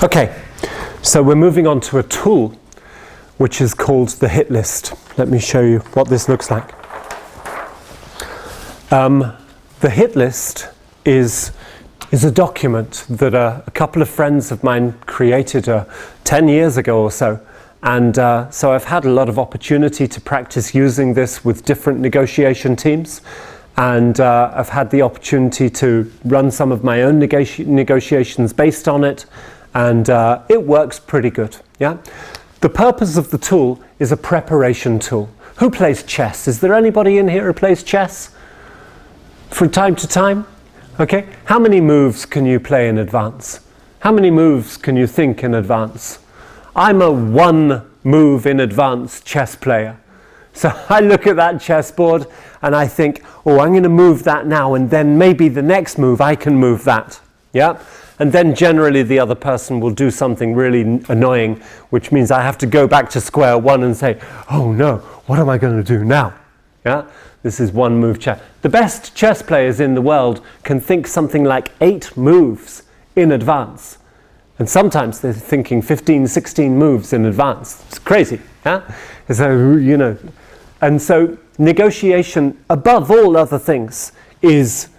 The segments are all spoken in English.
Okay, so we're moving on to a tool which is called the hit list. Let me show you what this looks like. The hit list is a document that a couple of friends of mine created 10 years ago or so. And so I've had a lot of opportunity to practice using this with different negotiation teams. And I've had the opportunity to run some of my own negotiations based on it. And it works pretty good. Yeah. The purpose of the tool is a preparation tool. Who plays chess? Is there anybody in here who plays chess from time to time? Okay. How many moves can you play in advance? How many moves can you think in advance? I'm a one move in advance chess player. So I look at that chessboard and I think, oh, I'm going to move that now, and then maybe the next move I can move that. Yeah. And then generally the other person will do something really annoying, which means I have to go back to square one and say, oh no, what am I going to do now? Yeah. This is one move chess. The best chess players in the world can think something like 8 moves in advance. And sometimes they're thinking 15, 16 moves in advance. It's crazy. Yeah? So, you know, and so negotiation, above all other things, is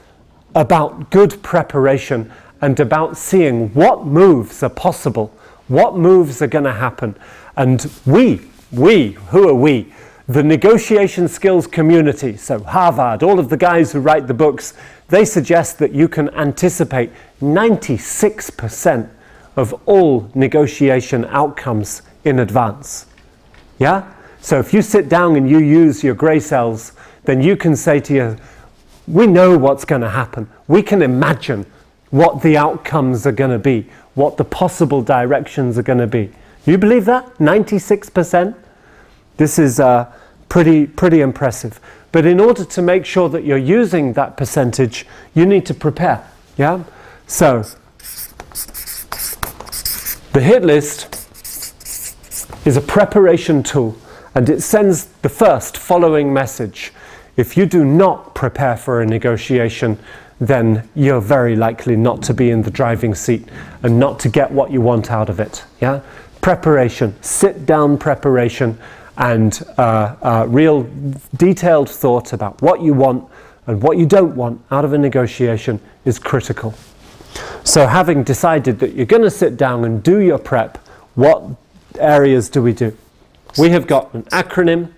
about good preparation and about seeing what moves are possible, what moves are going to happen. And we, who are we? The negotiation skills community, so Harvard, all of the guys who write the books, they suggest that you can anticipate 96% of all negotiation outcomes in advance. Yeah? So if you sit down and you use your grey cells, then you can say to you, we know what's going to happen. We can imagine what the outcomes are going to be, what the possible directions are going to be. You believe that? 96%? This is pretty impressive. But in order to make sure that you're using that percentage, you need to prepare. Yeah? So the hit list is a preparation tool, and it sends the first following message. If you do not prepare for a negotiation, then you're very likely not to be in the driving seat and not to get what you want out of it. Yeah? Preparation, sit down preparation, and real detailed thought about what you want and what you don't want out of a negotiation is critical. So having decided that you're going to sit down and do your prep, what areas do we do? We have got an acronym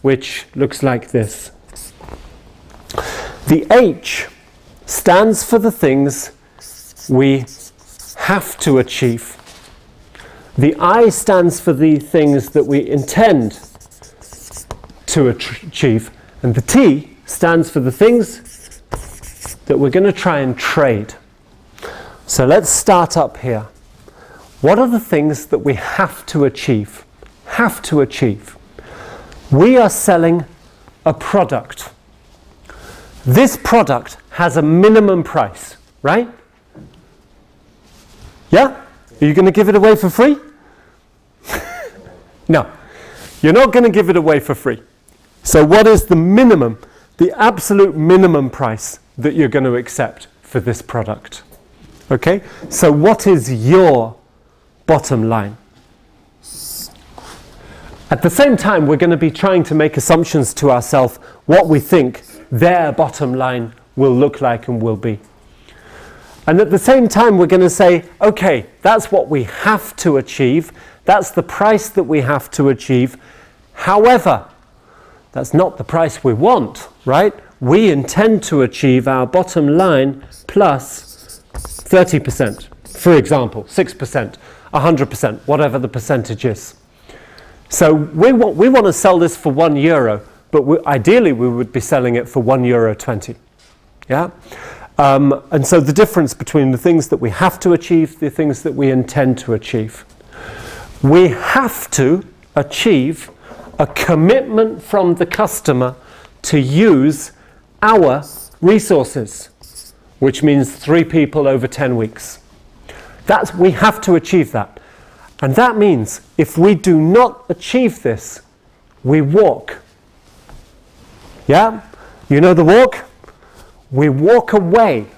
which looks like this. The H stands for the things we have to achieve. The I stands for the things that we intend to achieve. And the T stands for the things that we're going to try and trade. So let's start up here. What are the things that we have to achieve? Have to achieve. We are selling a product. This product has a minimum price, right? Yeah? Are you going to give it away for free? No, you're not going to give it away for free. So what is the minimum, the absolute minimum price that you're going to accept for this product? Okay, so what is your bottom line? At the same time, we're going to be trying to make assumptions to ourselves what we think their bottom line will look like and will be. And at the same time, we're going to say, okay, that's what we have to achieve. That's the price that we have to achieve. However, that's not the price we want, right? We intend to achieve our bottom line plus 30%, for example, 6%, 100%, whatever the percentage is. So we want to sell this for €1, but ideally we would be selling it for €1.20. Yeah? And so the difference between the things that we have to achieve, the things that we intend to achieve. We have to achieve a commitment from the customer to use our resources, which means 3 people over 10 weeks. We have to achieve that. And that means if we do not achieve this, we walk. Yeah? You know the walk? We walk away.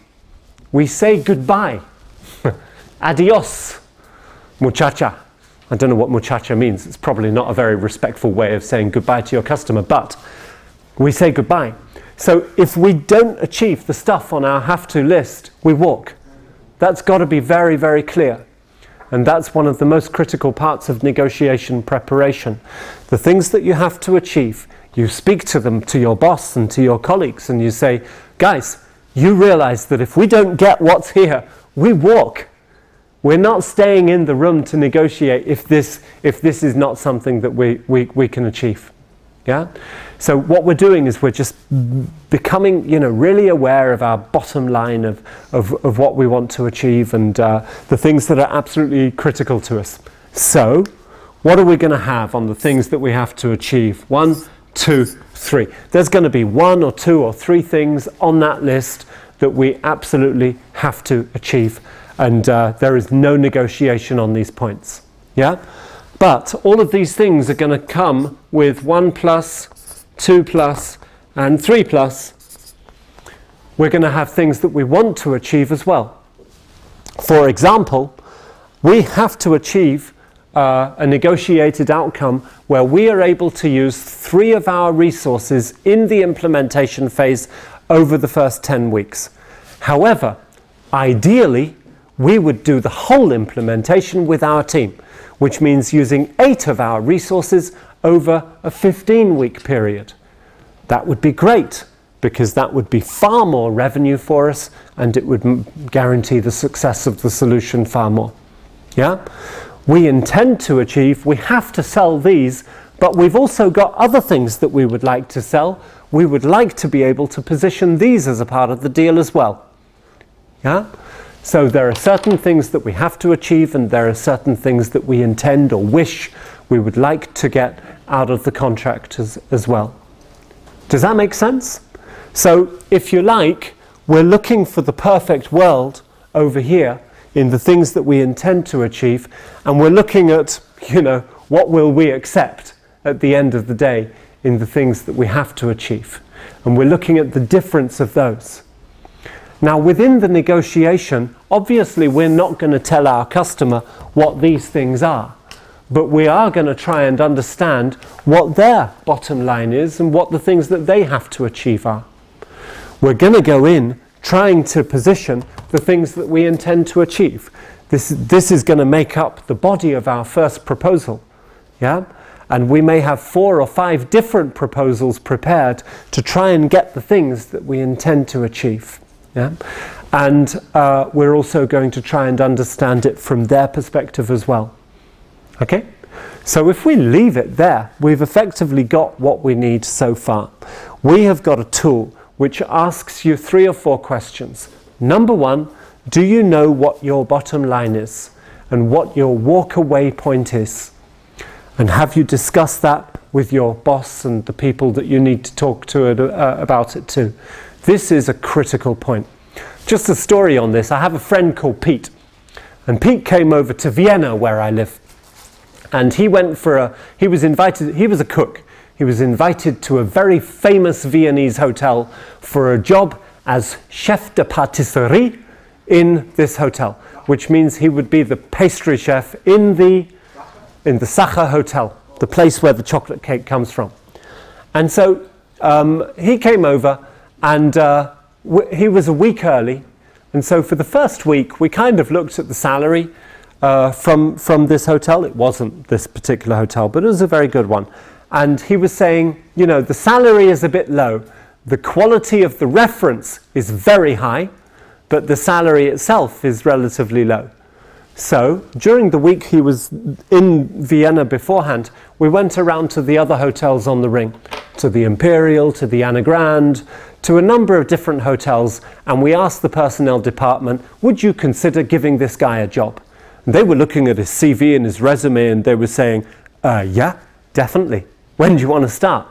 We say goodbye. Adios. muchacha. I don't know what muchacha means. It's probably not a very respectful way of saying goodbye to your customer, but we say goodbye. So if we don't achieve the stuff on our have to list, we walk. That's got to be very, very clear. And that's one of the most critical parts of negotiation preparation. The things that you have to achieve, you speak to them, to your boss and to your colleagues, and you say, guys, you realize that if we don't get what's here, we walk. We're not staying in the room to negotiate if this is not something that we can achieve. Yeah? So what we're doing is we're just becoming, really aware of our bottom line of what we want to achieve and the things that are absolutely critical to us. So what are we going to have on the things that we have to achieve? 1, 2, 3. There's going to be 1 or 2 or 3 things on that list that we absolutely have to achieve. And there is no negotiation on these points. Yeah? But all of these things are going to come with 1 plus, 2 plus, and 3 plus. We're going to have things that we want to achieve as well. For example, we have to achieve a negotiated outcome where we are able to use 3 of our resources in the implementation phase over the first 10 weeks. However, ideally, we would do the whole implementation with our team, which means using 8 of our resources over a 15-week period. That would be great, because that would be far more revenue for us, and it would guarantee the success of the solution far more. Yeah? We intend to achieve, we have to sell these, but we've also got other things that we would like to sell. We would like to be able to position these as a part of the deal as well. Yeah? So there are certain things that we have to achieve, and there are certain things that we intend or wish we would like to get out of the contract as well. Does that make sense? So if you like, we're looking for the perfect world over here in the things that we intend to achieve, and we're looking at, what will we accept at the end of the day in the things that we have to achieve. And we're looking at the difference of those. Now, within the negotiation, obviously we're not going to tell our customer what these things are, but we are going to try and understand what their bottom line is and what the things that they have to achieve are. We're going to go in trying to position the things that we intend to achieve. This is going to make up the body of our first proposal. Yeah? And we may have 4 or 5 different proposals prepared to try and get the things that we intend to achieve. Yeah? And we're also going to try and understand it from their perspective as well. Okay? So if we leave it there, we've effectively got what we need so far. We have got a tool which asks you 3 or 4 questions. Number 1, do you know what your bottom line is and what your walk away point is? And have you discussed that with your boss and the people that you need to talk to about it too? This is a critical point. Just a story on this. I have a friend called Pete, and Pete came over to Vienna where I live, and he went for he was a cook. He was invited to a very famous Viennese hotel for a job as chef de pâtisserie in this hotel, which means he would be the pastry chef in the Sacher Hotel, the place where the chocolate cake comes from. And so he came over, and he was a week early, and so for the first week we kind of looked at the salary from this hotel. It wasn't this particular hotel, but it was a very good one. And he was saying, the salary is a bit low. The quality of the reference is very high, but the salary itself is relatively low. So during the week he was in Vienna beforehand, we went around to the other hotels on the ring, to the Imperial, to the Anna Grand, to a number of different hotels, and we asked the personnel department, would you consider giving this guy a job? And they were looking at his CV and his resume, and they were saying, yeah, definitely. When do you want to start?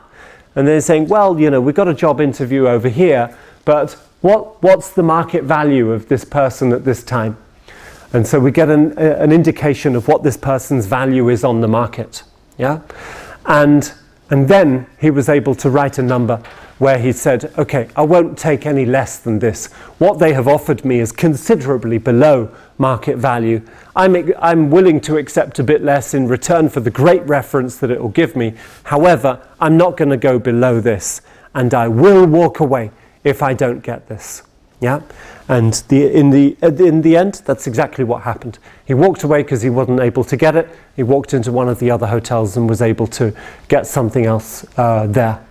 And they're saying, well, we've got a job interview over here, but what's the market value of this person at this time? And so we get an indication of what this person's value is on the market. Yeah? And then he was able to write a number where he said, okay, I won't take any less than this. What they have offered me is considerably below market value. I'm willing to accept a bit less in return for the great reference that it will give me. However, I'm not going to go below this, and I will walk away if I don't get this. Yeah, and in the end, that's exactly what happened. He walked away because he wasn't able to get it. He walked into one of the other hotels and was able to get something else there.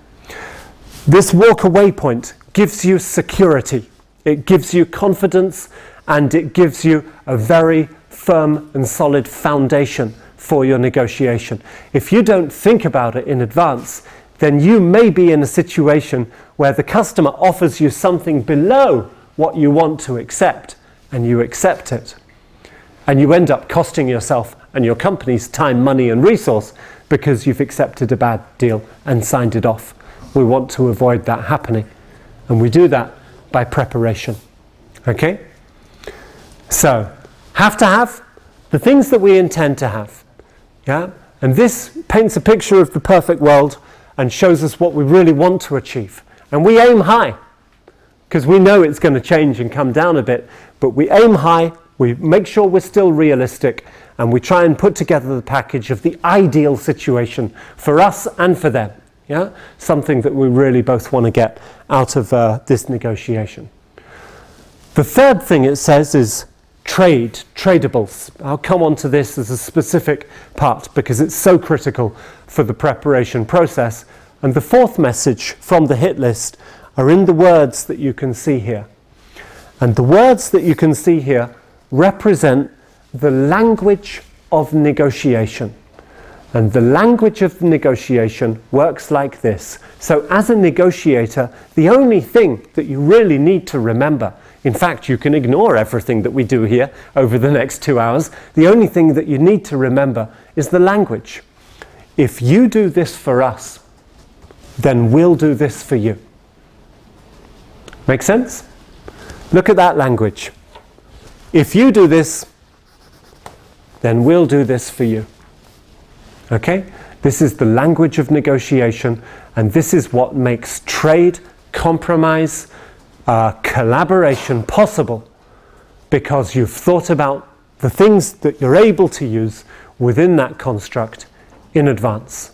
This walk away point gives you security. It gives you confidence, and it gives you a very firm and solid foundation for your negotiation. If you don't think about it in advance, then you may be in a situation where the customer offers you something below what you want to accept, and you accept it. And you end up costing yourself and your company's time, money, and resource because you've accepted a bad deal and signed it off. We want to avoid that happening, and we do that by preparation. Okay? So, have to have the things that we intend to have. Yeah? And this paints a picture of the perfect world and shows us what we really want to achieve. And we aim high, because we know it's going to change and come down a bit, but we aim high, we make sure we're still realistic, and we try and put together the package of the ideal situation for us and for them. Yeah? Something that we really both want to get out of this negotiation. The third thing it says is tradables. I'll come on to this as a specific part because it's so critical for the preparation process. And the fourth message from the hit list are in the words that you can see here. And the words that you can see here represent the language of negotiation. And the language of negotiation works like this. So as a negotiator, the only thing that you really need to remember, in fact, you can ignore everything that we do here over the next 2 hours, the only thing that you need to remember is the language. If you do this for us, then we'll do this for you. Make sense? Look at that language. If you do this, then we'll do this for you. Okay? This is the language of negotiation, and this is what makes trade, compromise, collaboration possible, because you've thought about the things that you're able to use within that construct in advance.